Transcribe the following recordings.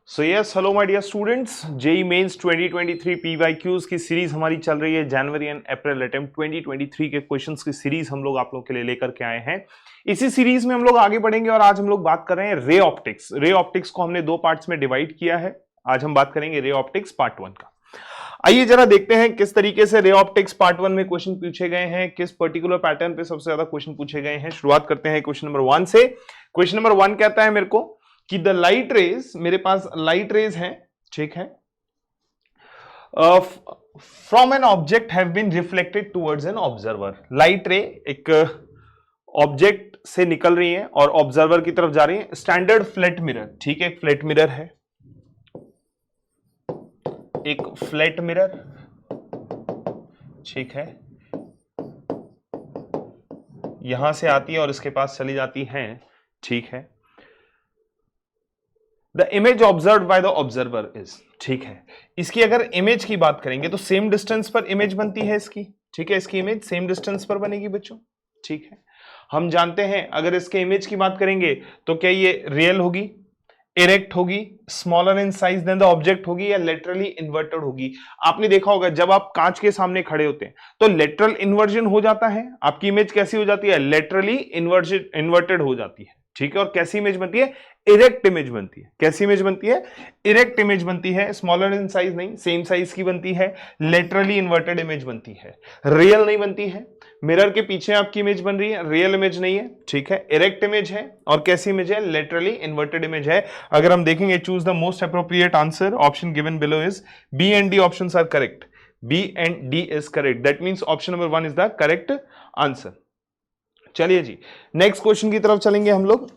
So yes, hello my dear students, JEE Mains 2023 PYQs की series हमारी चल रही है। जनवरी एंड अप्रैल अटेम्प्ट 2023 के क्वेश्चंस की सीरीज हम लोग आप लोग के लिए लेकर के आए हैं। इसी सीरीज में हम लोग आगे बढ़ेंगे और आज हम लोग बात कर रहे हैं रे ऑप्टिक्स। रे ऑप्टिक्स को हमने दो पार्ट्स में डिवाइड किया है। आज हम बात करेंगे रे ऑप्टिक्स पार्ट 1 का। आइए जरा देखते हैं किस तरीके से रे ऑप्टिक्स पार्ट 1 में क्वेश्चन पूछे गए हैं, किस पर्टिकुलर पैटर्न पे सबसे ज्यादा क्वेश्चन पूछे गए हैं। शुरुआत करते हैं क्वेश्चन नंबर 1 से। क्वेश्चन नंबर 1 कहता है मेरे को कि द लाइट रेज, मेरे पास लाइट रेज हैं, ठीक है, from an object have been reflected towards an observer. Light ray एक ऑब्जेक्ट से निकल रही है और ऑब्जर्वर की तरफ जा रही है। स्टैंडर्ड फ्लैट मिरर, ठीक है, फ्लैट मिरर है, एक फ्लैट मिरर, ठीक है, यहां से आती है और इसके पास चली जाती है, ठीक है। The image observe by the observer is, ठीक है। इसकी अगर इमेज की बात करेंगे तो सेम डिस्टेंस पर इमेज बनती है इसकी, ठीक है, इसकी इमेज सेम डिस्टेंस पर बनेगी बच्चों, ठीक है। हम जानते हैं अगर इसके इमेज की बात करेंगे तो क्या ये रियल होगी, इरेक्ट होगी, smaller in size than the object होगी, या लेटरली इन्वर्टेड होगी। आपने देखा होगा जब आप कांच के सामने खड़े होते हैं तो लेटरल इन्वर्जन हो जाता है, आपकी इमेज कैसी हो जाती है, लेटरली इन्वर्टेड हो जाती है, ठीक है। और कैसी इमेज बनती है, इरेक्ट इमेज बनती है। कैसी इमेज बनती है, इरेक्ट इमेज बनती है, स्मॉलर इन साइज नहीं, सेम साइज की बनती है, लेटरली इन्वर्टेड इमेज बनती है, रियल नहीं बनती है। मिरर के पीछे आपकी इमेज बन रही है, रियल इमेज नहीं है, ठीक है, इरेक्ट इमेज है। और कैसी इमेज है, लेटरली इन्वर्टेड इमेज है। अगर हम देखेंगे, choose the most appropriate answer, option given below is B and D options are correct. B and D is correct, that means option number 1 is the correct answer. चलिए जी, next question की तरफ चलेंगे हम लोग।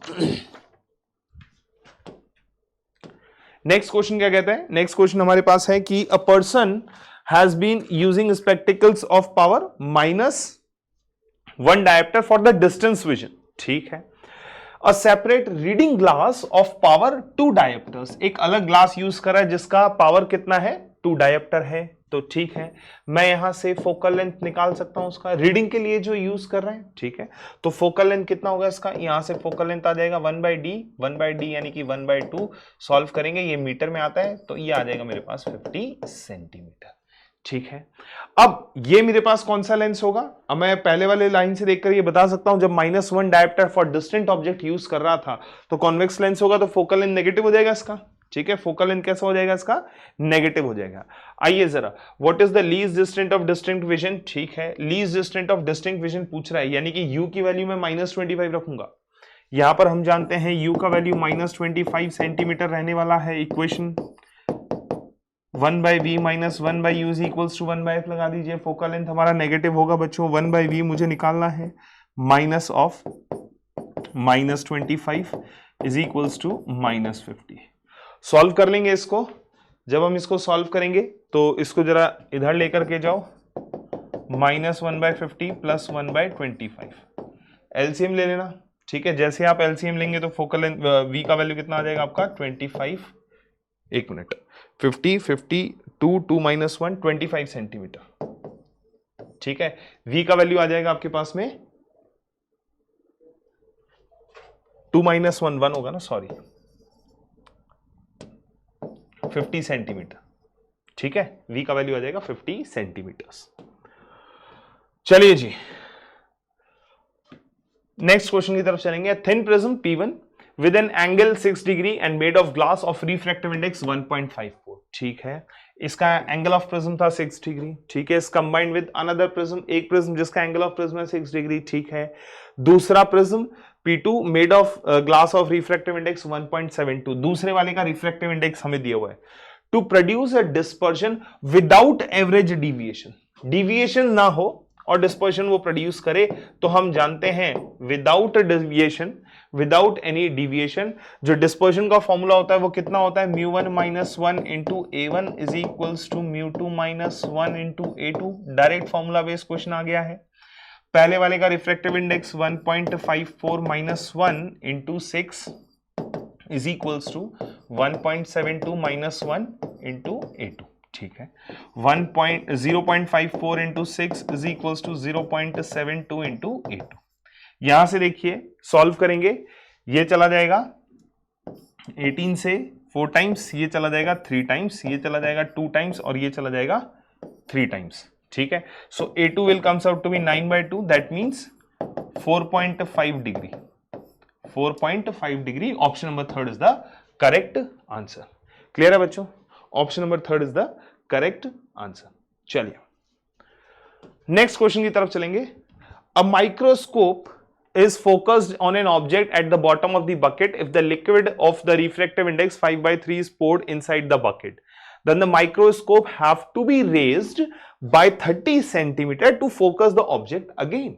नेक्स्ट क्वेश्चन क्या कहता है, नेक्स्ट क्वेश्चन हमारे पास है कि a person has been using spectacles of power -1 dioptre for the distance vision, ठीक है। A separate reading glass of power 2 dioptres, एक अलग ग्लास यूज करा है जिसका पावर कितना है, 2 डायोप्टर है, तो ठीक है। मैं यहां से फोकल लेंथ निकाल सकता हूं उसका, रीडिंग के लिए जो यूज कर रहे हैं, ठीक है। तो फोकल लेंथ कितना होगा इसका, यहां से फोकल लेंथ आ जाएगा 1/d यानी कि 1/2। सॉल्व करेंगे, ये मीटर में आता है तो ये आ जाएगा मेरे पास 50 सेंटीमीटर, ठीक है। अब ये मेरे पास कौन सा लेंस होगा, अब मैं पहले वाले लाइन से देखकर ये बता सकता हूं, जब -1 dioptre for distant object use कर रहा था तो कॉन्वेक्स लेंस होगा, तो फोकल लेंथ नेगेटिव हो जाएगा इसका, ठीक है। फोकल लेंथ कैसा हो जाएगा इसका, नेगेटिव हो जाएगा। आइए जरा, what is the least distant of distinct vision, ठीक है, least distant of distinct vision पूछ रहा है, यानी कि u की वैल्यू मैं -25 रखूंगा। यहां पर हम जानते हैं u का वैल्यू -25 सेंटीमीटर रहने वाला है। Equation 1/v - 1/u is equals to 1/f लगा दीजिए। फोकल लेंथ हमारा नेगेटिव होगा बच्चों, 1/v मुझे निकालना है, minus of -25 is equals to -50। Solve कर लेंगे इसको। जब हम इसको सॉल्व करेंगे तो इसको जरा इधर लेकर के जाओ, -1/50 + 1/25, एलसीएम ले लेना, ठीक है। जैसे आप एलसीएम लेंगे तो फोकल लेंथ v का वैल्यू कितना आ जाएगा आपका 25, एक मिनट, 50 52 2 - 1 25 सेंटीमीटर, ठीक है। v का वैल्यू आ जाएगा आपके पास में 2 - 1 होगा ना, सॉरी, 50 सेंटीमीटर, ठीक है। v का वैल्यू आ जाएगा 50 सेंटीमीटर। चलिए जी, नेक्स्ट क्वेश्चन की तरफ चलेंगे। Thin prism P1 with an angle 6 degree and made of glass of refractive index 1.54, ठीक है। इसका एंगल ऑफ प्रिज्म था 6 डिग्री, ठीक है। इस कंबाइंड विद अनदर प्रिज्म, एक प्रिज्म जिसका एंगल ऑफ प्रिज्म है 6 डिग्री, ठीक है। दूसरा prism P2 made of glass of refractive index 1.72, दूसरे वाले का रिफ्रैक्टिव इंडेक्स हमें दिया हुआ है। To produce a dispersion without average deviation, deviation ना हो और डिस्पर्शन वो प्रोड्यूस करे, तो हम जानते हैं without deviation, without any deviation, जो डिस्पर्शन का फॉर्मूला होता है वो कितना होता है, μ1 - 1 × a1 is equals to μ2 - 1 × a2। Direct formula based question आ गया है। पहले वाले का refractive index 1.54 - 1 × 6 is equals to 1.72 - 1 × a2, ठीक है। 0.54 × 6 इज इक्वल्स टू 0.72 × a2। यहां से देखिए सॉल्व करेंगे, ये चला जाएगा 18 से 4 टाइम्स, ये चला जाएगा 3 टाइम्स, ये चला जाएगा 2 टाइम्स और ये चला जाएगा 3 टाइम्स। ठीक है, so A2 will comes out to be 9/2, that means 4.5 degree. 4.5 degree, option number 3 is the correct answer. Clear है बच्चों? Option number 3 is the correct answer. चलिए नेक्स्ट क्वेश्चन की तरफ चलेंगे। A microscope is focused on an object at the bottom of the bucket if the liquid of the refractive index 5/3 is poured inside the bucket, then the microscope have to be raised by 30 centimeter to focus the object again.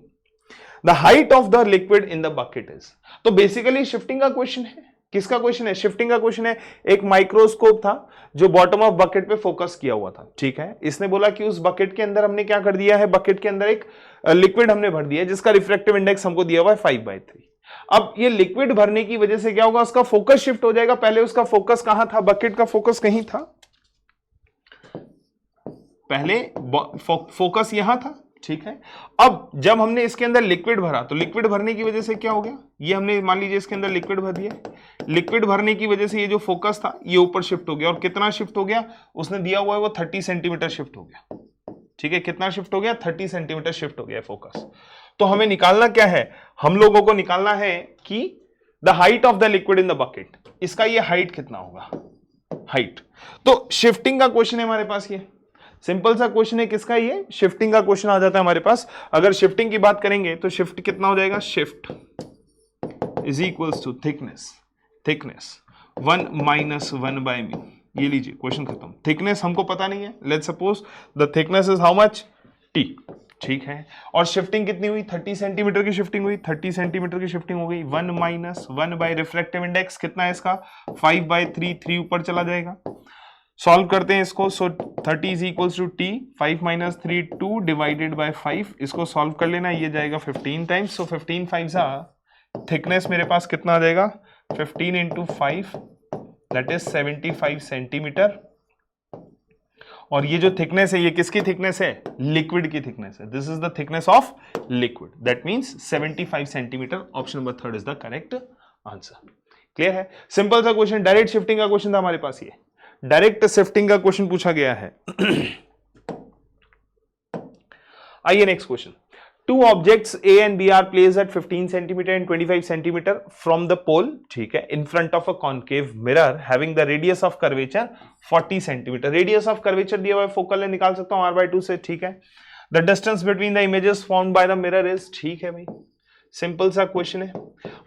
The height of the liquid in the bucket is, तो basically shifting का question है। किसका question है? Shifting का question है। एक microscope था जो बॉटम ऑफ बकेट पे फोकस किया हुआ था। ठीक है, इसने बोला कि उस बकेट के अंदर हमने क्या कर दिया है, बकेट के अंदर एक लिक्विड हमने भर दिया है जिसका रिफ्रैक्टिव इंडेक्स हमको दिया हुआ है 5/3। अब ये लिक्विड भरने की वजह से क्या होगा, उसका फोकस शिफ्ट हो जाएगा। पहले उसका फोकस कहां था, बकेट का फोकस कहीं था, पहले फोकस यहां था। ठीक है, अब जब हमने इसके अंदर लिक्विड भरा तो लिक्विड भरने की वजह से क्या हो गया, ये हमने मान लीजिए इसके अंदर लिक्विड भर दिया। लिक्विड भरने की वजह से ये जो फोकस था ये ऊपर शिफ्ट हो गया, और कितना शिफ्ट हो गया, उसने दिया हुआ है वो 30 सेंटीमीटर शिफ्ट हो गया। ठीक है, कितना शिफ्ट हो गया, 30 सेंटीमीटर शिफ्ट हो गया फोकस। तो हमें निकालना क्या है, हम लोगों को निकालना है कि the height of the liquid in the bucket, इसका ये हाइट कितना होगा, हाइट। तो शिफ्टिंग का क्वेश्चन है हमारे पास, ये सिंपल सा क्वेश्चन है। किसका? ये शिफ्टिंग का क्वेश्चन आ जाता है हमारे पास। अगर शिफ्टिंग की बात करेंगे तो शिफ्ट कितना हो जाएगा, shift is equals to thickness, thickness 1 - 1/μ। ये लीजिए क्वेश्चन खत्म। थिकनेस हमको पता नहीं है, let's suppose the thickness is how much, t। ठीक है, और शिफ्टिंग कितनी हुई, 30 सेंटीमीटर की शिफ्टिंग हुई, 30 सेंटीमीटर की शिफ्टिंग हो गई। 1 - 1 बाय रिफ्रैक्टिव इंडेक्स कितना है इसका, 5/3, 3 ऊपर चला जाएगा। सॉल्व करते हैं इसको। So 30 is equals to t, 5 - 3 2 divided by 5। इसको सॉल्व कर लेना, ये जाएगा 15 टाइम्स। सो 15 5 थिकनेस मेरे पास कितना आ जाएगा, 15 × 5 दैट इज 75 सेंटीमीटर। और ये जो थिकनेस है ये किसकी थिकनेस है, लिक्विड की थिकनेस है। This is the thickness of liquid, that means 75 centimetre. Option number 3 is the correct answer. Clear है? सिंपल सा क्वेश्चन, डायरेक्ट शिफ्टिंग का क्वेश्चन था हमारे पास। ये डायरेक्ट शिफ्टिंग का क्वेश्चन पूछा गया है। आइए next question. Two objects A and B are placed at 15 centimeter and 25 centimeter from the pole, ठीक है, in front of a concave mirror having the radius of curvature 40 centimeter. Radius of curvature दिया हुआ है, focal length निकाल सकता हूं R/2 से। ठीक है, the distance between the images formed by the mirror is, ठीक है भाई, सिंपल सा क्वेश्चन है।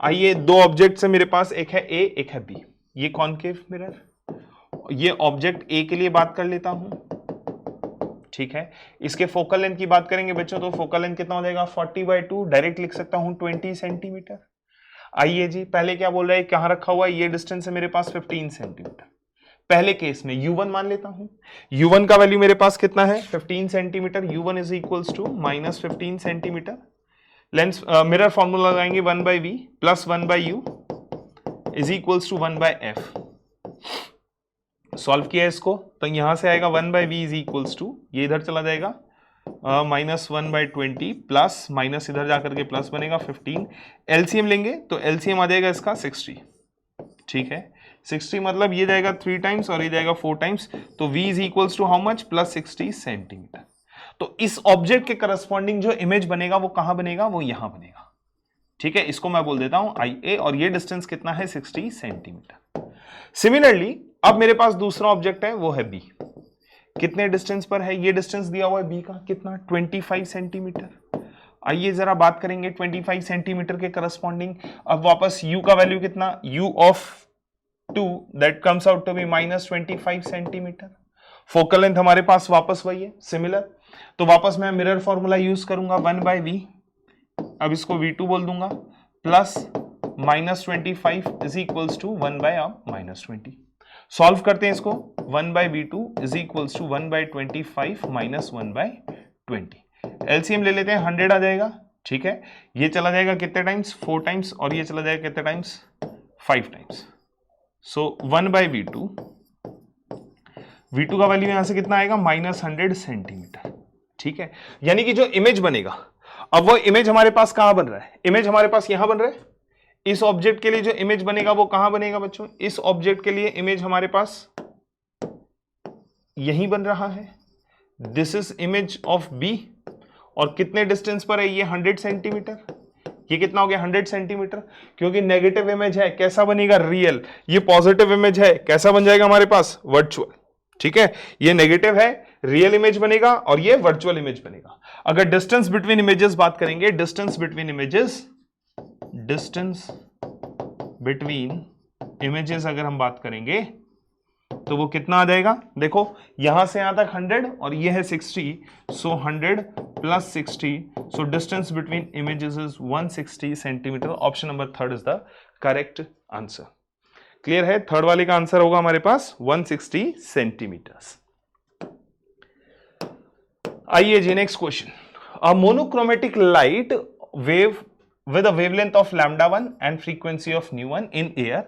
आइए, दो ऑब्जेक्ट है मेरे पास, एक है A एक है B। ये कॉन्केव मिरर, ये ऑब्जेक्ट A के लिए बात कर लेता हूं। ठीक है, इसके फोकल लेंथ की बात करेंगे बच्चों तो फोकल लेंथ कितना हो जाएगा, 40/2, डायरेक्ट लिख सकता हूं 20 सेंटीमीटर। आइए जी, पहले क्या बोल रहा है, कहां रखा हुआ है, ये डिस्टेंस है मेरे पास 15 सेंटीमीटर। पहले केस में U1 मान लेता हूं। U1 का वैल्यू मेरे पास कितना है, 15 centimetre. U1 is equals to -15 centimetre. Lens mirror formula लगाएंगे 1/v plus 1/u is equals to 1/f। Solve किया इसको तो यहां से आएगा 1/v इज इक्वल्स टू, ये इधर चला जाएगा -1/20 प्लस माइनस इधर जाकर के प्लस बनेगा 15। एलसीएम लेंगे तो एलसीएम आ जाएगा इसका 60। ठीक है, 60 मतलब ये जाएगा 3 टाइम्स और ये जाएगा 4 टाइम्स। तो v is equals to how much, +60 centimetre. तो इस ऑब्जेक्ट के करस्पॉन्डिंग जो इमेज बनेगा वो कहां बनेगा, वो यहां बनेगा। ठीक है, इसको मैं बोल देता हूं IA, और ये डिस्टेंस कितना है, 60 सेंटीमीटर। सिमिलरली अब मेरे पास दूसरा ऑब्जेक्ट है, वो है B। कितने डिस्टेंस पर है, ये डिस्टेंस दिया हुआ है B का कितना, 25 सेंटीमीटर। आइए जरा बात करेंगे 25 सेंटीमीटर के करस्पॉन्डिंग। अब वापस U का वैल्यू कितना, U of 2 that comes out to be -25 centimetre. Focal length हमारे पास वापस वही है, सिमिलर। तो वापस मैं मिरर फॉर्मूला यूज करूंगा 1/v, अब इसको V2 बोल दूंगा, plus -25 is equals to 1/-20। Solve करते हैं इसको, 1/v2 is equals to 1/25 minus 1/20। LCM ले लेते हैं, 100 आ जाएगा। ठीक है, ये चला जाएगा कितने टाइम्स, 4 टाइम्स, और ये चला जाएगा कितने टाइम्स, 5 टाइम्स। सो 1/v2, v2 का वैल्यू यहां से कितना आएगा, -100 सेंटीमीटर। ठीक है, यानी कि जो इमेज बनेगा, अब वो इमेज हमारे पास कहां बन रहा है, इमेज हमारे पास यहां बन रहा है। इस ऑब्जेक्ट के लिए जो इमेज बनेगा वो कहां बनेगा बच्चों? इस ऑब्जेक्ट के लिए इमेज हमारे पास यही बन रहा है। This is image of B, और कितने डिस्टेंस पर है ये? 100 सेंटीमीटर। ये कितना हो गया? 100 सेंटीमीटर। क्योंकि नेगेटिव इमेज है, कैसा बनेगा? रियल। ये पॉजिटिव इमेज है, कैसा बन जाएगा हमारे पास? वर्चुअल। ठीक है, ये नेगेटिव है, रियल इमेज बनेगा, और ये वर्चुअल इमेज बनेगा। अगर डिस्टेंस बिटवीन इमेजेस बात करेंगे, डिस्टेंस बिटवीन इमेजेस अगर हम बात करेंगे तो वो कितना आ जाएगा? देखो यहां से यहां तक 100 और ये है 60, so 100 plus 60, so distance between images is 160 centimetre. Option number 3 is the correct answer. Clear है? थर्ड वाले का आंसर होगा हमारे पास 160 सेंटीमीटर्स। आइए जी next question. A monochromatic light wave with a wavelength of lambda 1 and frequency of nu 1 in air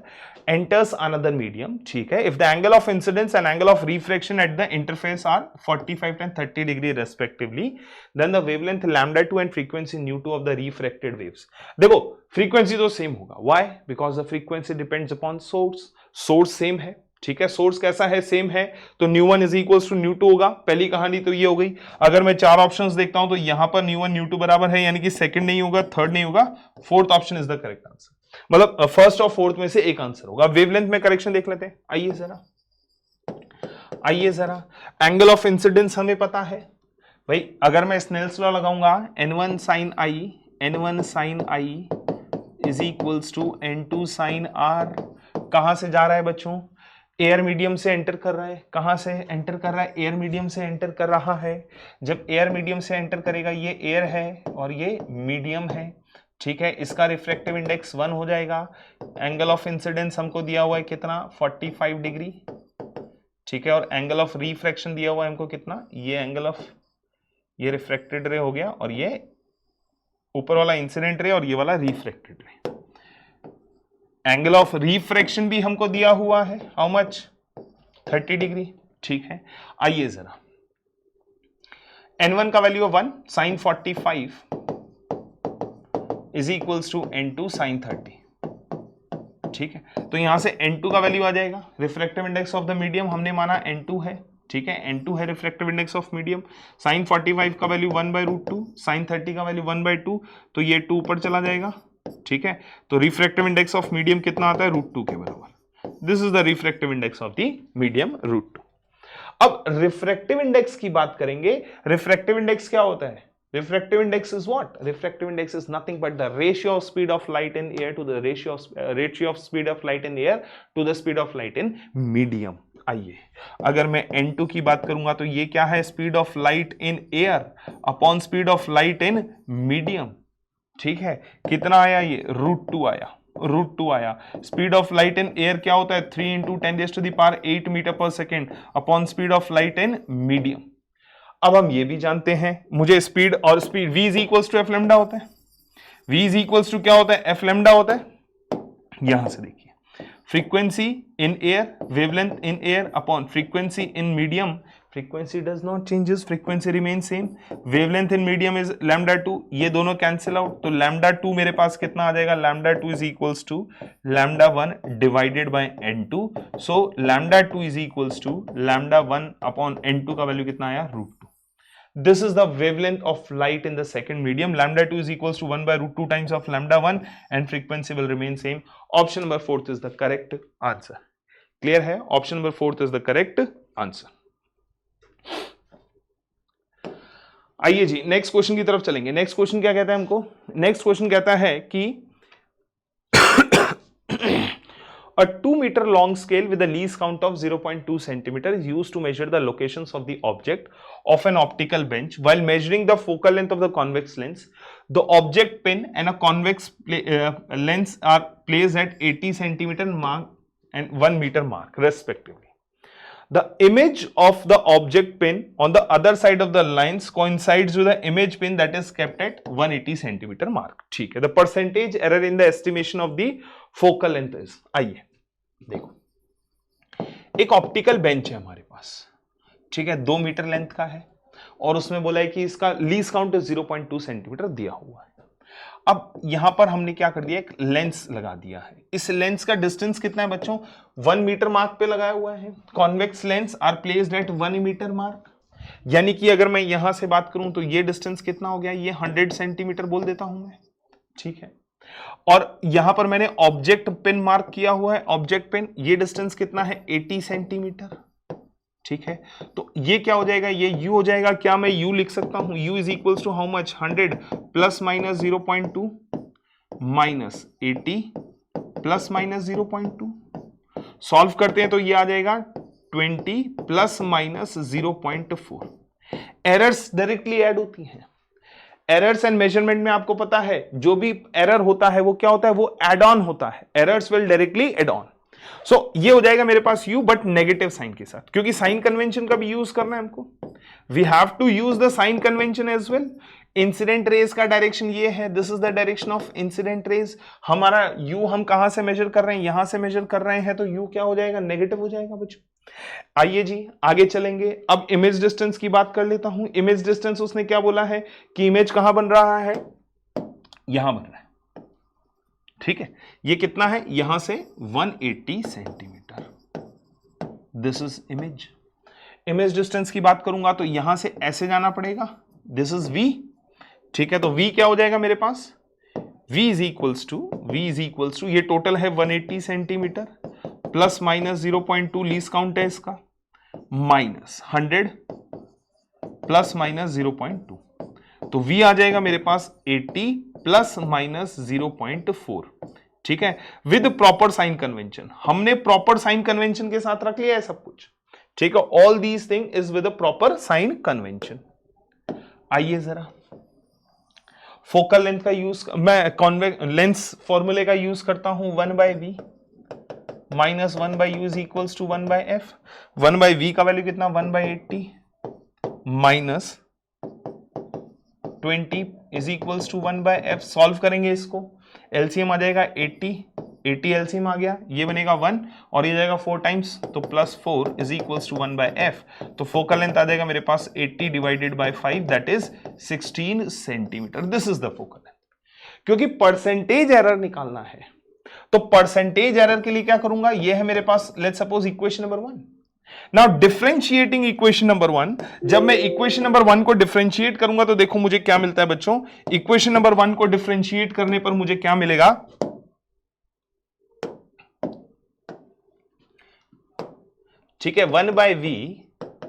enters another medium. ठीक है, if the angle of incidence and angle of refraction at the interface are 45 and 30 degree respectively, then the wavelength lambda 2 and frequency nu 2 of the refracted waves. देखो frequency तो same होगा. Why? Because the frequency depends upon source. Source same है. ठीक है, source कैसा है? Same है, तो mu one is equals to mu two होगा। पहली कहानी तो ये हो गई। अगर मैं चार ऑप्शंस देखता हूं तो यहां पर न्यू वन न्यू टू बराबर है, यानी कि सेकंड नहीं होगा, थर्ड नहीं होगा, fourth option is the correct answer. मतलब फर्स्ट और फोर्थ में से एक आंसर होगा। वेवलेंथ में करेक्शन देख लेते हैं। आइए जरा एंगल ऑफ इंसिडेंस हमें पता है भाई। अगर मैं स्नेल्स लॉ लगाऊंगा, n1 sin i is equals to n2 sin r। कहां से जा रहा है बच्चों? एयर मीडियम से एंटर कर रहा है। कहां से एंटर कर रहा है? एयर मीडियम से एंटर कर रहा है। जब एयर मीडियम से एंटर करेगा, ये एयर है और ये मीडियम है। ठीक है, इसका रिफ्रैक्टिव इंडेक्स 1 हो जाएगा। एंगल ऑफ इंसिडेंस हमको दिया हुआ है कितना? 45 डिग्री। ठीक है, और एंगल ऑफ रिफ्रैक्शन दिया हुआ है हमको कितना? ये एंगल ऑफ, ये रिफ्रैक्टेड रे हो गया, और ये ऊपर वाला इंसिडेंट रे और ये वाला रिफ्रैक्टेड रे। एंगल ऑफ रिफ्रैक्शन भी हमको दिया हुआ है, हाउ मच? 30 डिग्री। ठीक है, आइए जरा n1 का value 1 sin 45 is equals to n2 sin 30। ठीक है, तो यहां से n2 का वैल्यू आ जाएगा। Refractive index of the medium हमने माना n2 है। ठीक है, n2 है refractive index of medium. sin 45 का वैल्यू 1/√2, sin 30 का वैल्यू 1/2, तो ये 2 ऊपर चला जाएगा। ठीक है, तो रिफ्रैक्टिव इंडेक्स ऑफ मीडियम कितना आता है? √2 के बराबर। This is the refractive index of the medium, √2। अब रिफ्रैक्टिव इंडेक्स की बात करेंगे। रिफ्रैक्टिव इंडेक्स क्या होता है? Refractive index is what? Refractive index is nothing but the ratio of speed of light in air to the ratio of speed of light in air to the speed of light in medium. आइए, अगर मैं n2 की बात करूंगा तो ये क्या है? Speed of light in air upon speed of light in medium. ठीक है, कितना आया? ये √2 आया। Speed of light in air क्या होता है? 3 × 10⁸ metre per second upon speed of light in medium. अब हम ये भी जानते हैं, मुझे स्पीड और speed v is equals to f lambda होता है। v इज इक्वल्स टू क्या होता है? एफ लैम्डा होता है। यहां से देखिए, frequency in air, wavelength in air upon frequency in medium. Frequency does not changes, frequency remain same. Wavelength in medium is λ2, ये दोनों कैंसिल आउट, तो λ2 मेरे पास कितना आ जाएगा? λ2 is equals to λ1 divided by n2, so λ2 is equals to λ1 upon n2 का value कितना आया? √2। This is the wavelength of light in the second medium. λ2 is equals to 1/√2 times of λ1 and frequency will remain same. Option number 4 is the correct answer. Clear है? Option number 4 is the correct answer. आइए जी next question की तरफ चलेंगे। Next question क्या कहता है हमको? नेक्स्ट क्वेश्चन कहता है कि a 2 meter long scale with a least count of 0.2 centimeter is used to measure the locations of the object of an optical bench. While measuring the focal length of the convex lens, the object pin and a convex lens are placed at 80 centimeter mark and 1 meter mark respectively. The image of the object pin on the other side of the lines coincides with the image pin that is kept at 180 centimeter mark. ठीक है, the percentage error in the estimation of the focal length is. आइए देखो, एक optical bench है हमारे पास। ठीक है, 2 metre length का है और उसमें बोला है कि इसका लीस्ट काउंट 0.2 सेंटीमीटर दिया हुआ है। अब यहां पर हमने क्या कर दिया, एक लेंस लगा दिया है। इस लेंस का डिस्टेंस कितना है बच्चों, 1 मीटर मार्क पे लगाया हुआ है। Convex lens are placed at 1 metre mark, यानी कि अगर मैं यहां से बात करूं तो ये डिस्टेंस कितना हो गया, ये 100 सेंटीमीटर बोल देता हूं मैं, ठीक है। और यहां पर मैंने ऑब्जेक्ट पेन मार्क किया हुआ है, ऑब्जेक्ट पेन, ये डिस्टेंस कितना है 80 सेंटीमीटर, ठीक है। तो ये क्या हो जाएगा, ये u हो जाएगा। क्या मैं u लिख सकता हूं, u is equals to how much, 100 plus minus 0.2 minus 80 plus minus 0.2। Solve करते हैं तो ये आ जाएगा 20 plus minus 0.4। Errors directly add होती हैं। एरर्स एंड मेजरमेंट में आपको पता है जो भी एरर होता है वो क्या होता है, वो एड ऑन होता है। Errors will directly add on. So ये हो जाएगा मेरे पास u बट नेगेटिव साइन के साथ, क्योंकि साइन कन्वेंशन का भी यूज करना है हमको। We have to use the sign convention as well. Incident rays का डायरेक्शन ये है, this is the direction of incident rays. हमारा u हम कहां से मेजर कर रहे हैं, यहां से मेजर कर रहे हैं, तो u क्या हो जाएगा, नेगेटिव हो जाएगा बच्चों। आइए जी आगे चलेंगे। अब इमेज डिस्टेंस की बात कर लेता हूं। इमेज डिस्टेंस उसने क्या बोला है कि इमेज कहां बन रहा है, यहां बन रहा है, ठीक है। ये कितना है, यहां से 180 centimetre, this is image. Image distance की बात करूंगा तो यहां से ऐसे जाना पड़ेगा, दिस इज v, ठीक है। तो v क्या हो जाएगा मेरे पास, v इज इक्वल्स टू ये टोटल है 180 centimetre plus minus 0.2 least count है इसका, माइनस 100 प्लस माइनस 0.2, तो v आ जाएगा मेरे पास 80 प्लस माइनस 0.4, ठीक है। विद प्रॉपर साइन कन्वेंशन, हमने प्रॉपर साइन कन्वेंशन के साथ रख लिया है सब कुछ, ठीक है। All these thing is with proper sign convention. आइए जरा फोकल लेंथ का यूज, मैं कॉन्वेक्स लेंस फॉर्मूले का यूज करता हूं, 1/v minus 1/u is equals to 1/f। 1/v का वैल्यू कितना, 1/80 minus 20 is equals to 1/f। Solve करेंगे इसको, एलसीएम आ जाएगा 80 एलसीएम आ गया, ये बनेगा 1 और ये जाएगा 4 टाइम्स, तो plus 4 is equals to 1/f। तो फोकल लेंथ आ जाएगा मेरे पास 80 divided by 5 that is 16 centimetre. This is the focal length. क्योंकि परसेंटेज एरर निकालना है तो परसेंटेज एरर के लिए क्या करूंगा, ये है मेरे पास let's suppose equation number 1। Now differentiating equation number 1, जब मैं इक्वेशन नंबर 1 को डिफरेंशिएट करूंगा तो देखो मुझे क्या मिलता है बच्चों, इक्वेशन नंबर 1 को डिफरेंशिएट करने पर मुझे क्या मिलेगा, ठीक है, 1/v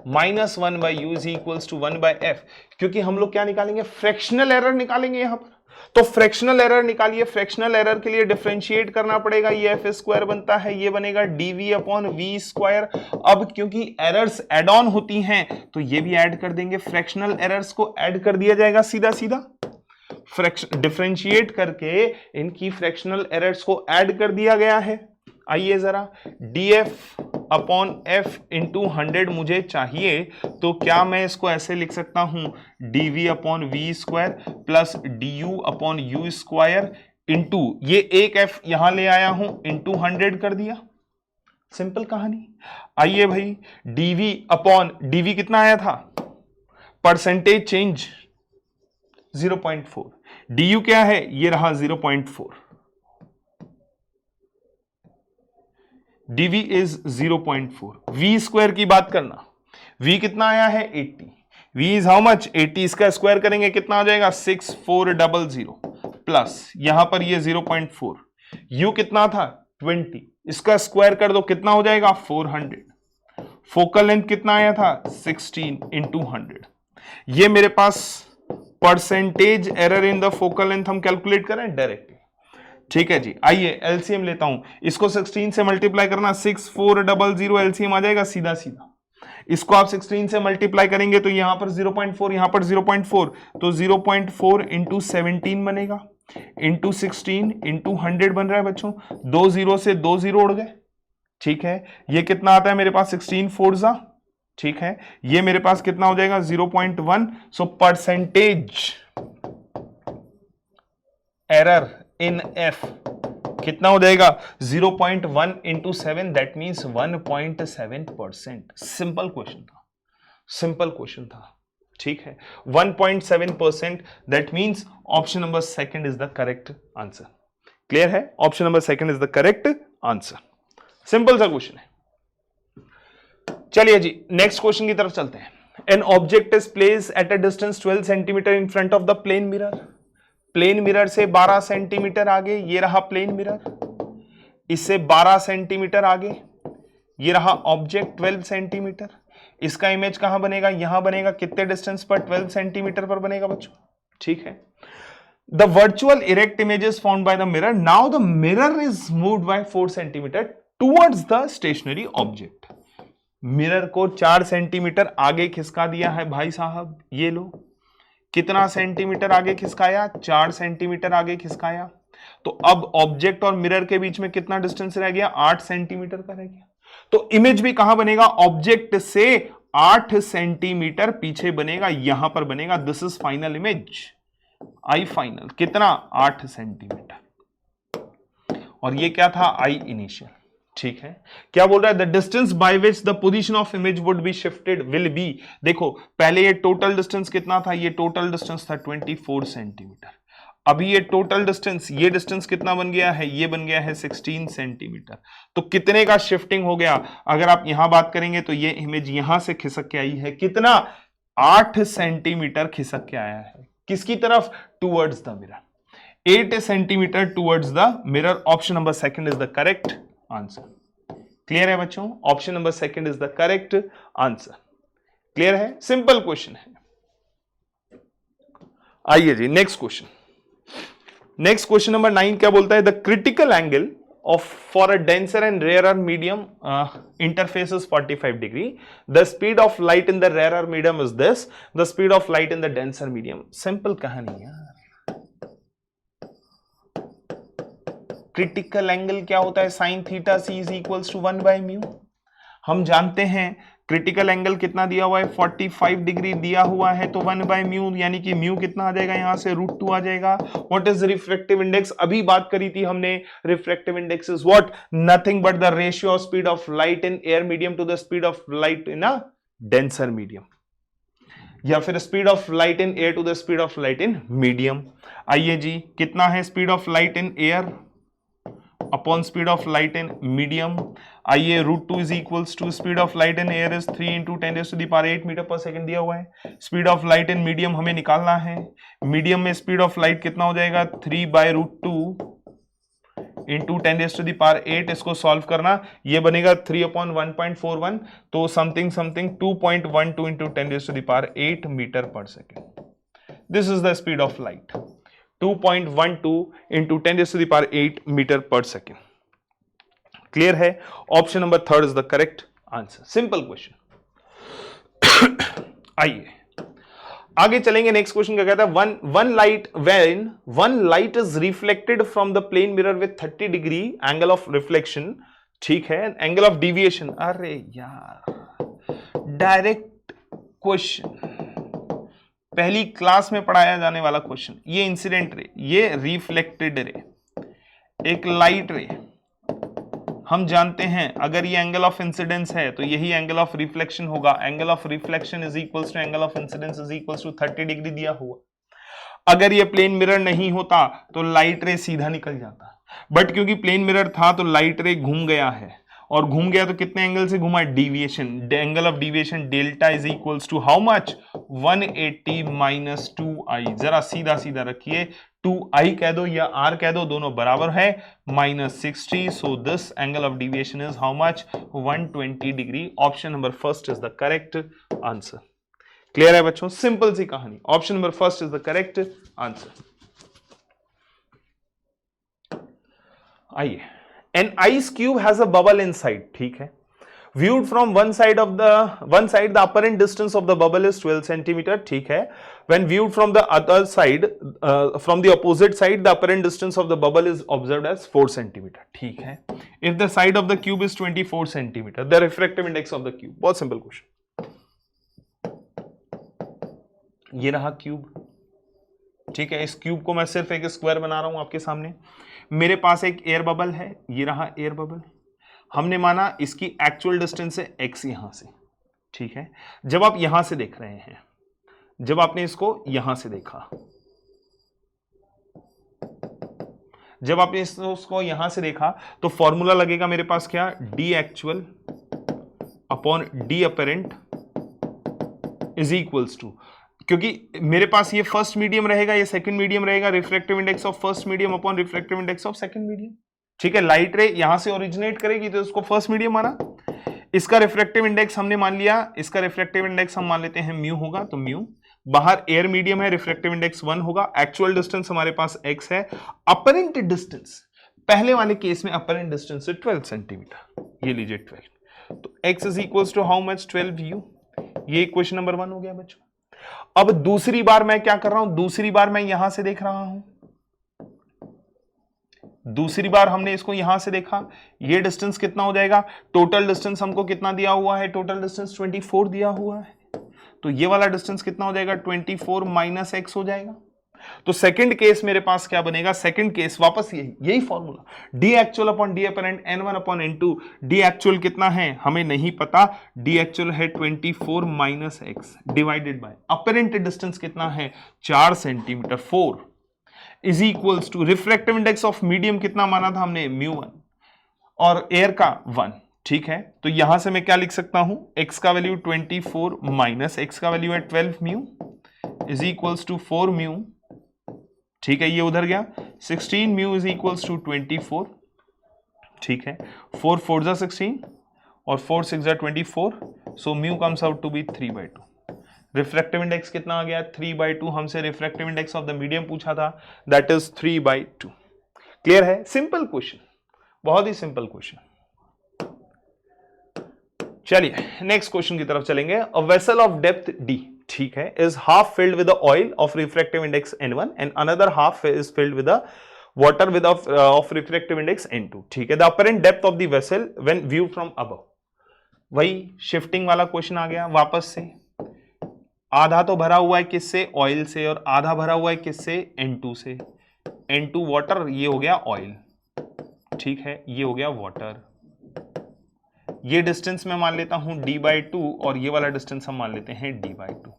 minus 1/u is equals to 1/f। क्योंकि हम लोग क्या निकालेंगे, फ्रैक्शनल एरर निकालेंगे यहां पर, तो फ्रैक्शनल एरर निकालिए। फ्रैक्शनल एरर के लिए डिफरेंशिएट करना पड़ेगा, ये एफ स्क्वायर बनता है, ये बनेगा dv अपॉन वी स्क्वायर। अब क्योंकि एरर्स एड ऑन होती हैं तो ये भी ऐड कर देंगे, फ्रैक्शनल एरर्स को ऐड कर दिया जाएगा सीधा सीधा, डिफरेंशिएट करके इनकी फ्रैक्शनल एरर्स को ऐड कर दिया गया है। आइए जरा, df अपॉन f इंटू 100 मुझे चाहिए, तो क्या मैं इसको ऐसे लिख सकता हूं, dv upon v square plus du upon u square into ये एक f यहां ले आया हूं इंटू 100 कर दिया, सिंपल कहानी। आइए भाई, dv अपॉन dv कितना आया था, परसेंटेज चेंज 0.4, du क्या है, ये रहा 0.4, dv इज 0.4। v स्क्वायर की बात करना, v कितना आया है 80, v इज हाउ मच 80, इसका स्क्वायर करेंगे कितना आ जाएगा 6400 प्लस यहां पर ये 0.4, u कितना था 20, इसका स्क्वायर कर दो कितना हो जाएगा 400। फोकल लेंथ कितना आया था 16 इंटू 100। ये मेरे पास percentage error in the focal length हम कैलकुलेट करें डायरेक्टली, ठीक है जी। आइए एलसीएम लेता हूं, इसको 16 से मल्टीप्लाई करना, 6400 एलसीएम आ जाएगा सीधा सीधा। इसको आप 16 से मल्टीप्लाई करेंगे तो यहां पर 0.4, यहां पर 0.4, तो 0.4 इंटू 17 बनेगा, इंटू 16 इंटू 100 बन रहा है बच्चों, 2 0 से 2 0 उड़ गए, ठीक है। ये कितना आता है मेरे पास 16 4 ठीक है, ये मेरे पास कितना हो जाएगा 0.1। So percentage error in f कितना हो जाएगा 0.1 into 7 that means 1.7%। Simple question था, सिंपल क्वेश्चन था, ठीक है 1.7%, that means option number second is the correct answer. Clear है, option number second is the correct answer. Simple सा क्वेश्चन है। चलिए जी नेक्स्ट क्वेश्चन की तरफ चलते हैं। An object is place at a distance 12 centimetre in front of the plane mirror. Plane mirror से 12 सेंटीमीटर आगे ये रहा प्लेन मिरर, इससे 12 सेंटीमीटर आगे ये रहा ऑब्जेक्ट 12 सेंटीमीटर। इसका इमेज कहां बनेगा, यहां बनेगा। कितने डिस्टेंस पर, 12 सेंटीमीटर पर बनेगा बच्चों, ठीक है। The virtual erect image is found by the mirror, now the mirror is moved by 4 centimetre towards the stationary object. Mirror को 4 सेंटीमीटर आगे खिसका दिया है भाई साहब, ये लो। कितना सेंटीमीटर आगे खिसकाया, 4 सेंटीमीटर आगे खिसकाया। तो अब ऑब्जेक्ट और मिरर के बीच में कितना डिस्टेंस रह गया, 8 सेंटीमीटर का रह गया। तो इमेज भी कहां बनेगा, ऑब्जेक्ट से 8 सेंटीमीटर पीछे बनेगा, यहां पर बनेगा। This is final image, I final कितना, 8 सेंटीमीटर। और ये क्या था, आई इनिशियल, ठीक है। क्या बोल रहा है, the distance by which the position of image would be shifted will be. देखो पहले ये टोटल डिस्टेंस कितना था, ये टोटल डिस्टेंस था 24 सेंटीमीटर। अभी ये टोटल डिस्टेंस, ये डिस्टेंस कितना बन गया है, ये बन गया है 16 सेंटीमीटर। तो कितने का शिफ्टिंग हो गया, अगर आप यहां बात करेंगे तो ये इमेज यहां से खिसक के आई है, कितना, 8 सेंटीमीटर खिसक के आया है। किसकी तरफ, towards the mirror. 8 centimetre towards the mirror. Option number second is the correct answer. Clear है बच्चों, option number second is the correct answer. Clear है, सिंपल क्वेश्चन है। आइए जी next question. Next question number 9 क्या बोलता है, the critical angle of for a denser and rarer medium interface is 45 degree. The speed of light in the rarer medium is this, the speed of light in the denser medium. Simple कहानी यार। Critical angle क्या होता है, sine theta c is equals to 1 by mu. हम जानते हैं critical angle कितना दिया हुआ है, 45 डिग्री दिया हुआ है, तो 1 बाय म्यू, यानी कि म्यू कितना आ जाएगा, यहां से √2 आ जाएगा। व्हाट इज रिफ्रैक्टिव इंडेक्स, अभी बात करी थी हमने, refractive index is what, nothing but the ratio of speed of light in air medium to the speed of light in a denser medium, या फिर speed of light in air to the speed of light in medium. आइए जी, कितना है speed of light in air upon speed of light in medium. आइए √2 is equals to speed of light in air is 3 × 10⁸ metre पर second दिया हुआ है। Speed of light in medium हमें निकालना है। मीडियम में स्पीड ऑफ लाइट कितना हो जाएगा, 3/√2 × 10⁸। इसको सॉल्व करना, ये बनेगा 3/1.41, तो something 2.12 × 10⁸ metre per second. This is the speed of light, 2.12 × 10⁸ metre per second. Clear है, option number 3 is the correct answer. Simple question. आइए आगे चलेंगे। नेक्स्ट क्वेश्चन क्या कहता है, one light is reflected from the plane mirror with 30 degree angle of reflection, ठीक है, angle of deviation. अरे यार डायरेक्ट क्वेश्चन, पहली क्लास में पढ़ाया जाने वाला क्वेश्चन। ये इंसिडेंट रे, ये रिफ्लेक्टेड रे, एक लाइट रे। हम जानते हैं अगर ये एंगल ऑफ इंसिडेंस है तो यही एंगल ऑफ रिफ्लेक्शन होगा। Angle of reflection is equals to angle of incidence is equals to 30 degree दिया हुआ। अगर ये प्लेन मिरर नहीं होता तो लाइट रे सीधा निकल जाता, बट क्योंकि प्लेन मिरर था तो लाइट रे घूम गया है, और घूम गया तो कितने एंगल से घुमा, deviation. Angle of deviation delta is equals to how much, 180 - 2i। जरा सीधा सीधा रखिए, 2i कह दो या r कह दो, दोनों बराबर है, -60। So this angle of deviation is how much, 120 degree. Option number first is the correct answer. Clear है बच्चों, सिंपल सी कहानी, option number first is the correct answer. आइए, an ice cube has a bubble inside, ठीक है। viewed from one side the apparent distance of the bubble is 12 centimeter, ठीक है। when viewed from the other side, from the opposite side, the apparent distance of the bubble is observed as 4 centimeter, ठीक है। if the side of the cube is 24 centimeter, the refractive index of the cube। बहुत simple question. ये रहा cube, ठीक है। इस cube को मैं सिर्फ एक स्क्वायर बना रहा हूं आपके सामने। मेरे पास एक एयर बबल है, ये रहा एयर बबल। हमने माना इसकी एक्चुअल डिस्टेंस है x यहां से, ठीक है। जब आप यहां से देख रहे हैं, जब आपने इसको यहां से देखा, जब आपने इसको यहां से देखा तो फॉर्मूला लगेगा मेरे पास क्या, d actual upon d apparent is equals to, क्योंकि मेरे पास ये फर्स्ट मीडियम रहेगा, ये सेकंड मीडियम रहेगा, refractive index of first medium upon refractive index of second medium. ठीक है, लाइट रे यहां से ओरिजिनेट करेगी तो इसको फर्स्ट मीडियम माना, इसका रिफ्रैक्टिव इंडेक्स हमने मान लिया, इसका रिफ्रैक्टिव इंडेक्स हम मान लेते हैं म्यू होगा, तो म्यू, बाहर एयर मीडियम है, रिफ्रैक्टिव इंडेक्स 1 होगा, एक्चुअल डिस्टेंस हमारे पास x है, अपरेंट डिस्टेंस पहले वाले केस में अपरेंट डिस्टेंस है 12 सेंटीमीटर, ये लीजिए 12, तो x is equals to how much 12u, ये क्वेश्चन नंबर 1 हो गया बच्चों। अब दूसरी बार मैं क्या कर रहा हूं, दूसरी बार मैं यहां से देख रहा हूं, दूसरी बार हमने इसको यहां से देखा, ये डिस्टेंस कितना हो जाएगा, टोटल डिस्टेंस हमको कितना दिया हुआ है, टोटल डिस्टेंस 24 दिया हुआ है, तो ये वाला डिस्टेंस कितना हो जाएगा, 24 माइनस x हो जाएगा। तो सेकंड केस मेरे पास क्या बनेगा, सेकंड केस वापस यही formula, d actual upon d apparent n1 upon n2, d actual कितना है हमें नहीं पता, डी एक्चुअल है 24 minus x divided by apparent distance कितना है 4 centimetre, 4 is equals to refractive index of medium कितना माना था हमने, μ1 और एयर का 1। ठीक है, तो यहां से मैं क्या लिख सकता हूं, x का वैल्यू 24 माइनस x का वैल्यू है 12 mu is equals to 4 mu, ठीक है ये उधर गया, 16 म्यू इज इक्वल्स टू 24, ठीक है 4 4 जा 16 और 4 6 जा 24, so mu comes out to be 3/2। Refractive index कितना आ गया, 3/2, हमसे refractive index of the medium पूछा था, दैट इज 3/2। क्लियर है, सिंपल क्वेश्चन, बहुत ही सिंपल क्वेश्चन। चलिए नेक्स्ट क्वेश्चन की तरफ चलेंगे। A vessel of depth d, ठीक है, is half filled with oil of refractive index n1 and another half is filled with water with of refractive index n2, ठीक है। The apparent depth of the vessel when view from above, वही shifting वाला question आ गया वापस से, आधा तो भरा हुआ है किससे, ऑयल से, और आधा भरा हुआ है किससे, n2 से, n2 वाटर, ये हो गया ऑयल, ठीक है ये हो गया वाटर, ये डिस्टेंस मैं मान लेता हूं d/2 और ये वाला डिस्टेंस हम मान लेते हैं d/2,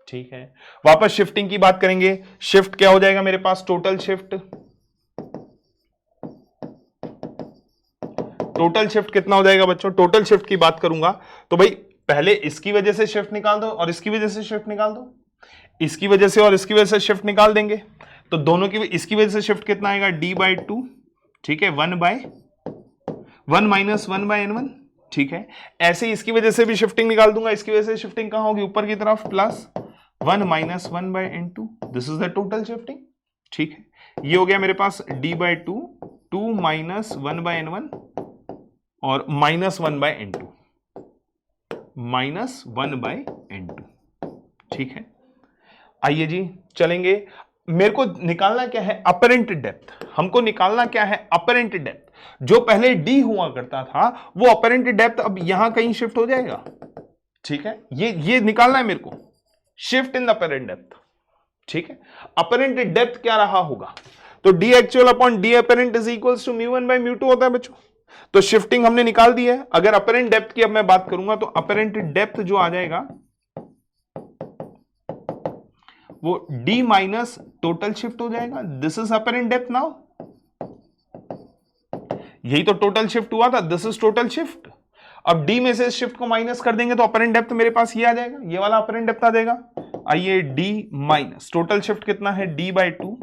ठीक है। वापस शिफ्टिंग की बात करेंगे, शिफ्ट क्या हो जाएगा मेरे पास, टोटल शिफ्ट, टोटल शिफ्ट कितना हो जाएगा बच्चों, टोटल शिफ्ट की बात करूंगा तो भाई पहले इसकी वजह से शिफ्ट निकाल दो और इसकी वजह से शिफ्ट निकाल दो, इसकी वजह से और इसकी वजह से शिफ्ट निकाल देंगे तो दोनों की, इसकी वजह से शिफ्ट कितना आएगा d/2, ठीक है 1/1 माइनस 1/n1, ठीक है। ऐसे ही इसकी वजह से भी शिफ्टिंग निकाल दूंगा, इसकी वजह से शिफ्टिंग कहां होगी, ऊपर की तरफ, plus 1 minus 1/n2, this is the total shifting, ठीक है। ये हो गया मेरे पास d/2, 2 माइनस 1/n1 और माइनस 1/n2, माइनस 1/n2, ठीक है। आइए जी चलेंगे, मेरे को निकालना क्या है, अपरेंट डेप्थ, हमको निकालना क्या है, अपरेंट डेप्थ, जो पहले d हुआ करता था वो अपरेंट डेप्थ अब यहां कहीं शिफ्ट हो जाएगा, ठीक है, ये निकालना है मेरे को, shift in the apparent depth, ठीक है। अपरेंट डेप्थ क्या रहा होगा, तो d actual upon d apparent is equals to μ1/μ2 होता है बच्चों, तो शिफ्टिंग हमने निकाल दी है। अगर अपरेंट डेप्थ की अब मैं बात करूंगा तो अपरेंट डेप्थ जो आ जाएगा वो d माइनस टोटल शिफ्ट हो जाएगा, this is apparent depth now, यही तो टोटल शिफ्ट हुआ था, दिस इज टोटल शिफ्ट। अब d में से इस शिफ्ट को माइनस कर देंगे तो अपरेंट डेप्थ मेरे पास ये आ जाएगा, ये वाला अपरेंट डेप्थ आ जाएगा। आइए d माइनस टोटल शिफ्ट कितना है, d/2,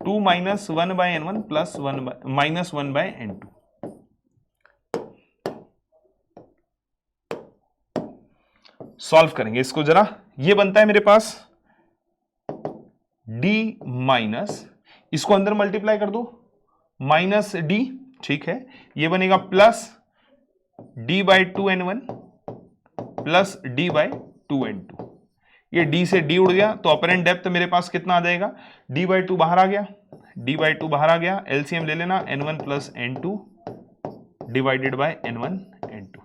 2 minus 1/n1 plus 1 minus 1/n2, solve करेंगे इसको जरा, ये बनता है मेरे पास d माइनस, इसको अंदर मल्टीप्लाई कर दो, माइनस d, ठीक है, ये बनेगा प्लस d/2n1 प्लस d/2n2, ये d से d उड़ गया तो अपरेंट डेप्थ मेरे पास कितना आ जाएगा, d/2 बाहर आ गया, d/2 बाहर आ गया, एलसीएम ले लेना, n1 plus n2 divided by n1 n2,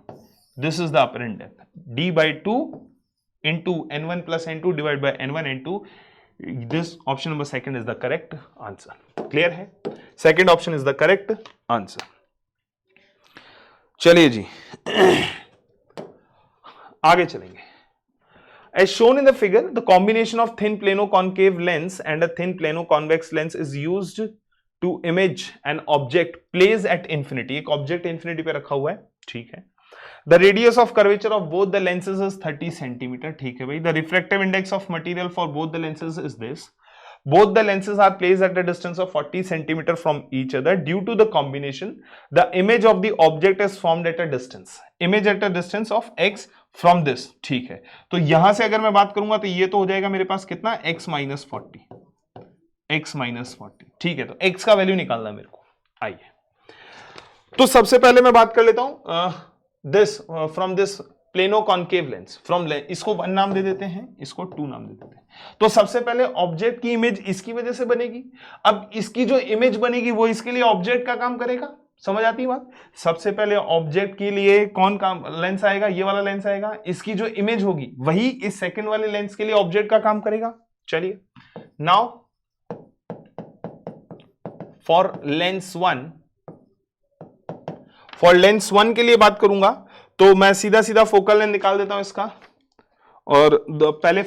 this is the apparent depth, d/2 into n1 plus n2 divided by n1 n2, this option number second is the correct answer, clear है, second option is the correct answer। चलिए जी आगे चलेंगे। As shown in the figure, the combination of thin plano-concave lens and a thin plano-convex lens is used to image an object placed at infinity. एक object infinity पे रखा हुआ है, ठीक है. The radius of curvature of both the lenses is 30 centimeter. ठीक है भाई. The refractive index of material for both the lenses is this. Both the lenses are placed at a distance of 40 centimeter from each other. Due to the combination, the image of the object is formed at a distance. Image at a distance of x from this. ठीक है. तो यहां से अगर मैं बात करूंगा तो ये तो हो जाएगा मेरे पास कितना x minus 40. x minus 40. ठीक है. तो x का वैल्यू निकालना है मेरे को. आइए. तो सबसे पहले मैं बात कर लेता हूं this from this plano concave lens from lens, इसको 1 नाम दे देते हैं, इसको 2 नाम दे देते हैं. तो सबसे पहले ऑब्जेक्ट की इमेज इसकी वजह से बनेगी. अब इसकी जो इमेज बनेगी वो इसके लिए ऑब्जेक्ट का काम करेगा. समझ आती है बात. सबसे पहले ऑब्जेक्ट के लिए कौन काम लेंस आएगा, ये वाला लेंस आएगा. इसकी जो इमेज होगी वही इस सेकंड वाले लेंस के लिए ऑब्जेक्ट का काम करेगा. चलिए नाउ फॉर लेंस 1 के लिए बात करूंगा तो मैं सीधा सीधा फोकल लेंथ निकाल देता हूं इसका. और पहले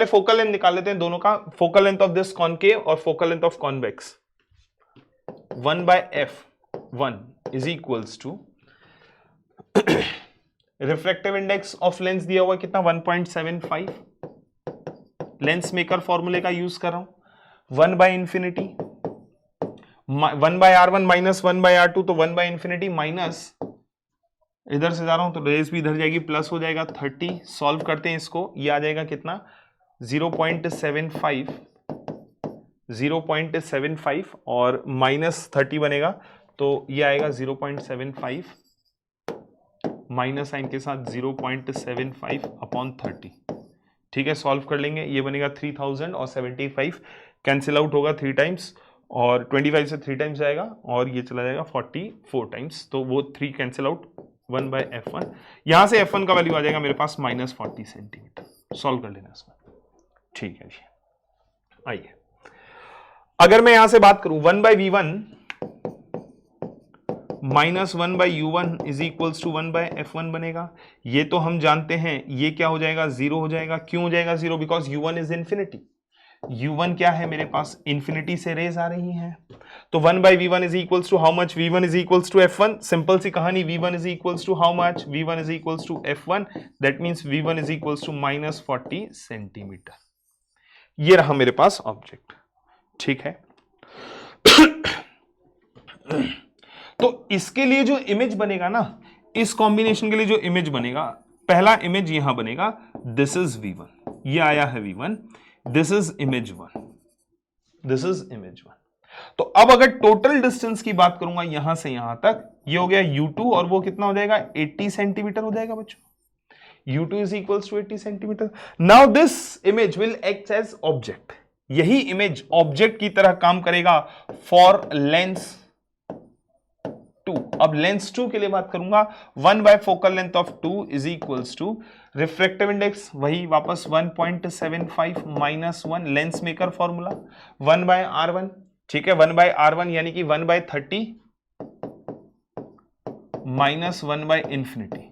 फोकल लेंथ निकाल लेते हैं दोनों का. Focal length of this concave और focal length of convex 1/f1 is equals to refractive index of lens दिया हुआ कितना 1.75. लेंस मेकर फॉर्मूले का यूज कर रहा हूं. 1/infinity 1/r1 माइनस 1/r2 तो 1/infinity माइनस इधर से जा रहा हूं तो रेस भी इधर जाएगी प्लस हो जाएगा 30. सॉल्व करते हैं इसको. ये आ जाएगा कितना 0.75 और माइनस 30 बनेगा तो ये आएगा 0.75 माइनस साइन के साथ 0.75 अपॉन 30. ठीक है. सॉल्व कर लेंगे. ये बनेगा 3000 और 75 कैंसिल आउट होगा 3 टाइम्स और 25 से 3 टाइम्स जाएगा और ये चला जाएगा 44 टाइम्स. तो वो 3 कैंसिल आउट 1/f1. यहां से f1 का वैल्यू आ जाएगा मेरे पास -40 सेंटीमीटर. सॉल्व कर लेना इसमें. ठीक है जी. आइए अगर मैं यहां से बात करूं 1/v1 minus 1/u1 is equals to 1/f1 बनेगा. ये तो हम जानते हैं. ये क्या हो जाएगा 0 हो जाएगा. क्यों हो जाएगा 0? Because u1 is infinity. u1 क्या है मेरे पास इंफिनिटी से रेज आ रही हैं. तो 1/v1 is equals to how much. v1 is equals to f1. Simple सी कहानी. v1 is equals to how much. v1 is equals to f1. That means v1 is equals to -40 centimetre. ये रहा मेरे पास object. ठीक है. तो इसके लिए जो इमेज बनेगा ना, इस कॉम्बिनेशन के लिए जो इमेज बनेगा, पहला इमेज यहां बनेगा. This is v1. ये आया है v1. This is image 1. This is image 1. तो अब अगर टोटल डिस्टेंस की बात करूंगा यहां से यहां तक, ये हो गया u2 और वो कितना हो जाएगा 80 सेंटीमीटर हो जाएगा बच्चों. u2 is equals to 80 centimetre. Now this image will act as object. यही इमेज ऑब्जेक्ट की तरह काम करेगा फॉर लेंस 2. अब लेंस 2 के लिए बात करूंगा 1/फोकल length of 2 is equals to refractive index वही वापस 1.75 minus 1 lens maker formula 1/r1. ठीक है. 1/r1 यानी कि 1/30 माइनस 1/infinity.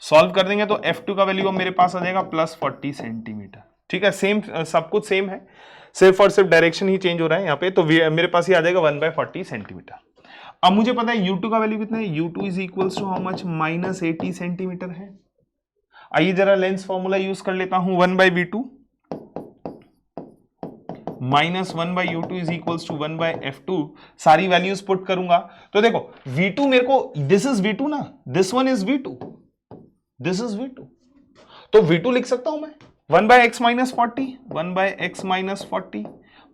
सॉल्व कर देंगे तो f2 का वैल्यू मेरे पास आ जाएगा +40 सेंटीमीटर. ठीक है. सेम सब कुछ सेम है, सिर्फ और सिर्फ डायरेक्शन ही चेंज हो रहा है यहाँ पे. तो मेरे पास ये आ जाएगा 1/40 सेंटीमीटर. अब मुझे पता है u2 का वैल्यू कितना है. u2 is equals to how much -80 centimetre है. आइए जरा लेंस फॉर्मूला यूज कर लेता हूं. 1/v2 minus 1/u2 is equals to 1/f2. सारी वैल्यूज पुट करूंगा तो देखो v2 मेरे को, दिस इज v2 ना, this one is v2, this is v2. तो v2 लिख सकता हूं मैं 1/x minus 40, 1/x minus 40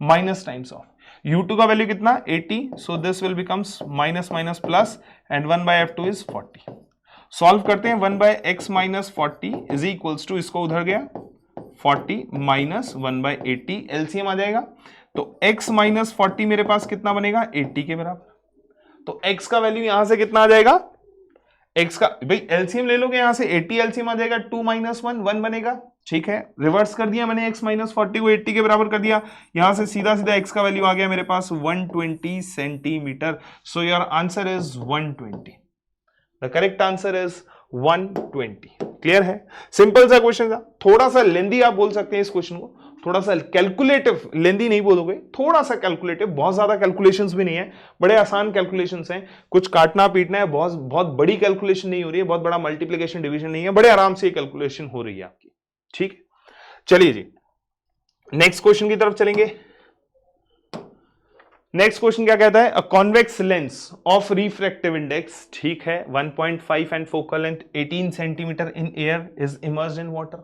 minus times of u2 का वैल्यू कितना 80. So this will becomes minus minus plus and 1/f2 is 40. Solve करते हैं. 1/x minus 40 is equals to, इसको उधर गया 40 माइनस 1/80. एलसीएम आ जाएगा तो x माइनस 40 मेरे पास कितना बनेगा 80 के बराबर. तो x का वैल्यू यहां से कितना आ जाएगा. x का भाई एलसीएम ले लोगे यहां से 80 एलसीएम आ जाएगा 2 माइनस 1 बनेगा. ठीक है. रिवर्स कर दिया मैंने. x माइनस 40 को 80 के बराबर कर दिया. यहां से सीधा सीधा x का वैल्यू आ गया मेरे पास 120 centimetre. So your answer is 120. The correct answer is 120. Clear है? सिंपल सा क्वेश्चन था, थोड़ा सा लेंदी आप बोल सकते हैं इस क्वेश्चन को, थोड़ा सा कैलकुलेटिव, लेंदी नहीं बोलोगे, थोड़ा सा कैलकुलेटिव, बहुत ज्यादा कैलकुलेशंस भी नहीं है, बड़े आसान कैलकुलेशंस हैं, कुछ काटना पीटना है, बहुत बहुत बड़ी कैलकुलेशन नहीं हो रही है, बहुत बड़ा मल्टीप्लिकेशन डिवीजन नहीं है, बड़े आराम से कैलकुलेशन हो रही है आपकी। ठीक है, चलिए जी नेक्स्ट क्वेश्चन की तरफ चलेंगे। नेक्स्ट क्वेश्चन क्या कहता है? A convex lens of refractive index, ठीक है, 1.5 and focal length 18 centimetre in air is immersed in water.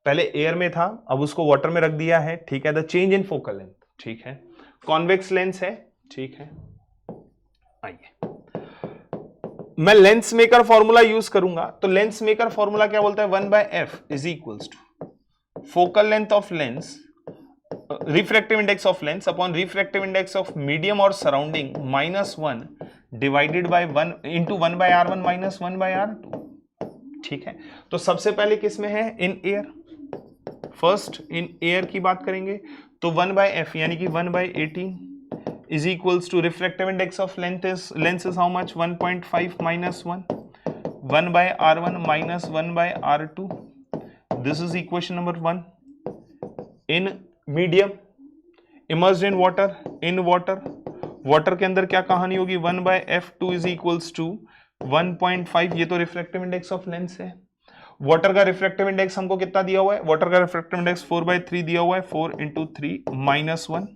पहले एयर में था, अब उसको वाटर में रख दिया है, ठीक है। The change in focal length, ठीक है, कॉन्वेक्स लेंस है, ठीक है। आइए मैं लेंस मेकर फॉर्मूला यूज करूंगा, तो लेंस मेकर फॉर्मूला क्या बोलता है? 1/f is equals to focal length of lens, refractive index of lens upon refractive index of medium or surrounding -1 divided by 1 into 1/r1 minus 1/r2, ठीक है। तो सबसे पहले किस में है? In air, first in air की बात करेंगे तो 1/f यानी कि 1/18 is equals to refractive index of lens is how much? 1.5 minus 1 1/r1 minus 1/r2, this is equation number 1। In medium, immersed in water, in water, water के अंदर क्या कहानी होगी? 1/f2 इज इक्वल्स टू 1.5, ये तो refractive index of lens है। Water का refractive index हमको कितना दिया हुआ है? वाटर का रिफ्रैक्टिव इंडेक्स 4/3 दिया हुआ है, 4 × 3 minus 1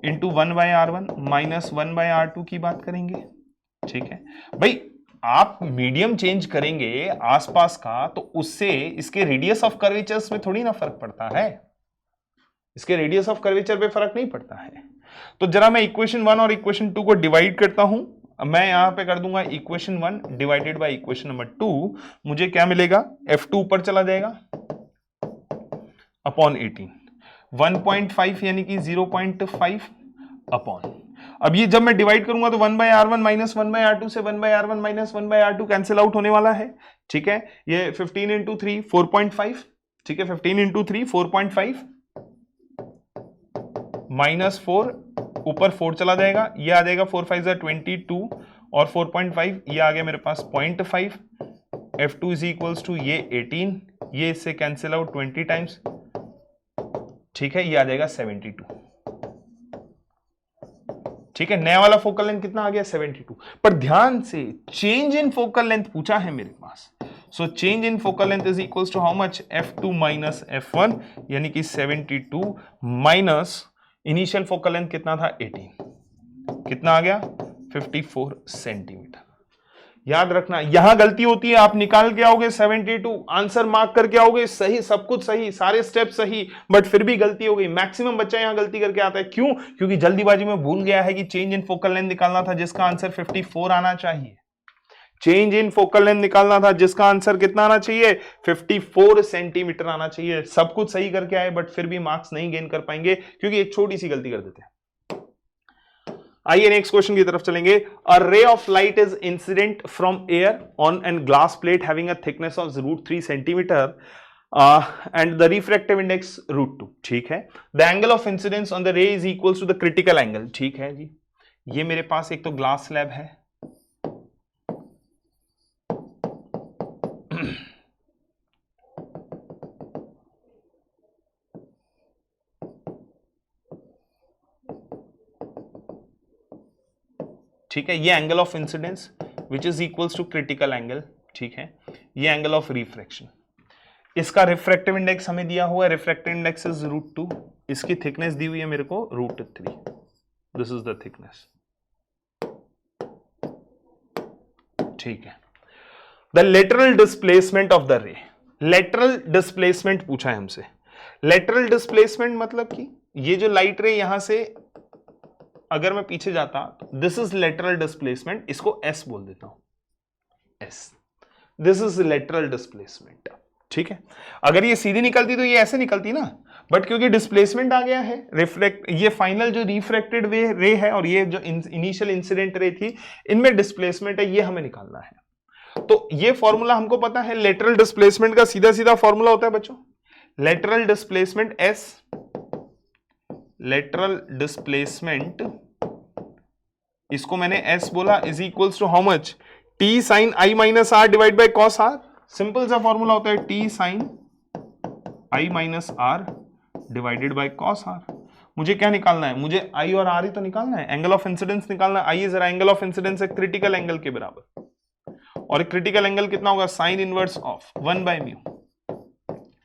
into 1/r1 minus 1/r2 की बात करेंगे, ठीक है भाई। आप मीडियम चेंज करेंगे आसपास का, तो उससे इसके रेडियस ऑफ कर्वेचर्स में थोड़ी ना फर्क पड़ता है, इसके रेडियस ऑफ कर्वेचर पे फर्क नहीं पड़ता है। तो जरा मैं इक्वेशन 1 और इक्वेशन 2 को डिवाइड करता हूं, मैं यहां पे कर दूंगा equation 1 divided by equation number 2, मुझे क्या मिलेगा? f2 ऊपर चला जाएगा अपॉन 18, 1.5 यानी कि 0.5 अपॉन, अब ये जब मैं डिवाइड करूंगा तो 1/r1 माइनस 1/r2 से 1/r1 minus 1/r2 cancel out होने वाला है, ठीक है। ये 15 × 3 4.5, ठीक है, 15 × 3 4.5 माइनस 4, ऊपर 4 चला जाएगा, ये आ जाएगा 4 5 22 और 4.5 ये आ गया मेरे पास 0.5, f2 इज इक्वल्स टू ये 18, ये इससे कैंसिल आउट 20 टाइम्स, ठीक है, ये आ जाएगा 72, ठीक है। नया वाला फोकल लेंथ कितना आ गया? 72। पर ध्यान से चेंज इन फोकल लेंथ पूछा है मेरे पास, so change in focal length is equals to how much? f2 minus f1 यानी कि 72 माइनस इनिशियल फोकल लेंथ कितना था? 18, कितना आ गया? 54 सेंटीमीटर। याद रखना यहां गलती होती है, आप निकाल के आओगे 72, आंसर मार्क करके आओगे सही, सब कुछ सही, सारे स्टेप सही, बट फिर भी गलती हो गई। मैक्सिमम बच्चा यहां गलती करके आता है, क्यों? क्योंकि जल्दीबाजी में भूल गया है कि चेंज इन फोकल लेंथ निकालना था जिसका आंसर 54 आना चाहिए, चेंज इन फोकल लेंथ निकालना था जिसका आंसर कितना आना चाहिए? 54 सेंटीमीटर आना चाहिए। सब कुछ सही करके आए बट फिर भी मार्क्स नहीं गेन कर पाएंगे क्योंकि एक छोटी सी गलती कर देते हैं। आइए नेक्स्ट क्वेश्चन की तरफ चलेंगे। A ray of light is incident from air on an glass plate having a thickness of √3 centimetre and the refractive index √2, ठीक है। The angle of incidence on the ray is equals to the critical angle, ठीक है जी। ये मेरे पास एक तो glass slab है, ठीक है, ये angle of incidence which is equals to critical angle, ठीक है। ये एंगल ऑफ रिफ्रैक्शन, इसका रिफ्रैक्टिव इंडेक्स हमें दिया हुआ है, रिफ्रैक्टिव इंडेक्स इज √2, इसकी थिकनेस दी हुई है मेरे को √3, दिस इज द थिकनेस, ठीक है। The lateral displacement of the रे, लेटरल डिस्प्लेसमेंट पूछा है हमसे। लेटरल डिस्प्लेसमेंट मतलब कि ये जो लाइट रे यहां से अगर मैं पीछे जाता, दिस इज लेटरल डिस्प्लेसमेंट, इसको एस बोल देता हूं, S, this is lateral displacement, ठीक है। अगर ये सीधी निकलती तो ये ऐसे निकलती ना, बट क्योंकि डिस्प्लेसमेंट आ गया है, रिफ्लेक्ट, ये फाइनल जो रिफ्रैक्टेड रे है और ये जो इनिशियल इंसिडेंट रे थी, इनमें डिस्प्लेसमेंट है, ये हमें निकालना है। तो ये फॉर्मूला हमको पता है, लेटरल डिस्प्लेसमेंट का सीधा सीधा फॉर्मूला होता है बच्चों, lateral displacement s, lateral displacement, इसको मैंने एस बोला, is equals to how much? T sine i minus r divide by cos r, simple सा फॉर्मूला होता है t sine i minus r divided by cos r. मुझे क्या निकालना है, मुझे आई और आर ही तो निकालना है, एंगल ऑफ इंसिडेंस निकालना है। आइए जरा, एंगल ऑफ इंसिडेंस एक क्रिटिकल एंगल के बराबर, और क्रिटिकल एंगल कितना होगा, sine inverse of 1 by mu.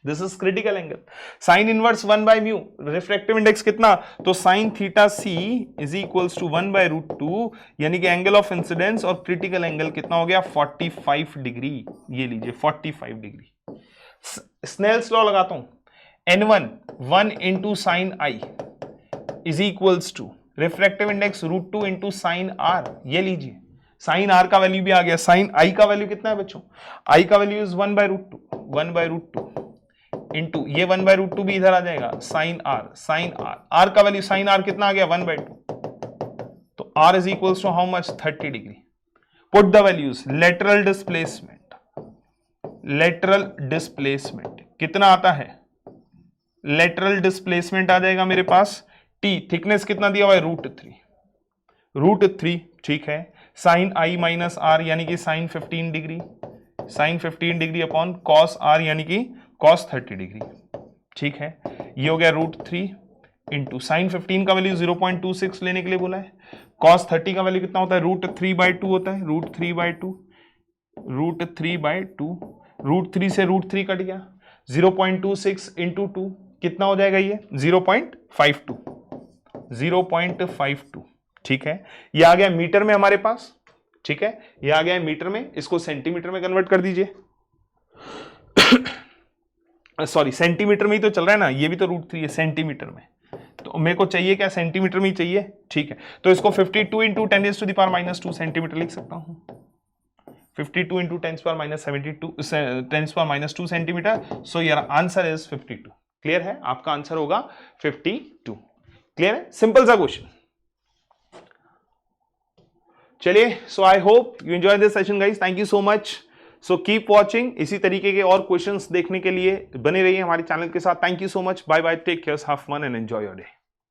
This is critical angle, sine inverse 1 by mu. Refractive index कितना, तो sine theta c is equals to 1 by root 2, यानी कि एंगल ऑफ इंसिडेंस और क्रिटिकल एंगल कितना हो गया, 45 डिग्री। ये लीजिए 45 डिग्री। स्नेल्स लॉ लगाता हूं, n1 1 into sine i is equals to refractive index root 2 into sine r. ये लीजिए साइन आर का वैल्यू भी आ गया, साइन आई का वैल्यू कितना है बच्चों, आई का value is 1 by root 2, 1 by root 2 into ये 1 बाय रूट 2 भी इधर आ जाएगा, साइन आर, आर का वैल्यू साइन आर कितना आ गया, 1 बाय 2, तो r is equals to how much, 30 degree. Put the values, lateral displacement कितना आता है, लेटरल डिस्प्लेसमेंट आ जाएगा मेरे पास, टी थिकनेस कितना दिया हुआ है, रूट 3, ठीक है। साइन आई माइनस आर यानी कि sine 15 degree upon cos r यानी कि कॉस 30 डिग्री, ठीक है। ये हो गया रूट 3 इंटू साइन 15 का वैल्यू 0.26 लेने के लिए बोला है, कॉस 30 का वैल्यू कितना होता है, रूट 3 बाय 2 होता है, रूट 3 बाय 2, रूट 3 से रूट 3 कट गया, 0.26 इंटू 2 कितना हो जाएगा, ये 0.52, ठीक है। ये आ गया मीटर में हमारे पास, ठीक है, ये आ गया मीटर में, इसको सेंटीमीटर में कन्वर्ट कर दीजिए। सॉरी, सेंटीमीटर में ही तो चल रहा है ना, ये भी तो रूट 3 है सेंटीमीटर में, तो मेरे को चाहिए क्या, सेंटीमीटर में ही चाहिए, ठीक है। तो इसको 52 इंटू 10⁻⁻2 सेंटीमीटर लिख सकता हूं, 52 into 10⁻⁻2 centimetre. So your answer is 52। Clear है, आपका आंसर होगा 52। क्लियर है, सिंपल सा क्वेश्चन। चलिए, so I hope you enjoy this session guys, thank you so much. So keep watching, इसी तरीके के और क्वेश्चंस देखने के लिए बने रहिए हमारे चैनल के साथ। Thank you so much, bye bye, take care, have fun and enjoy your day.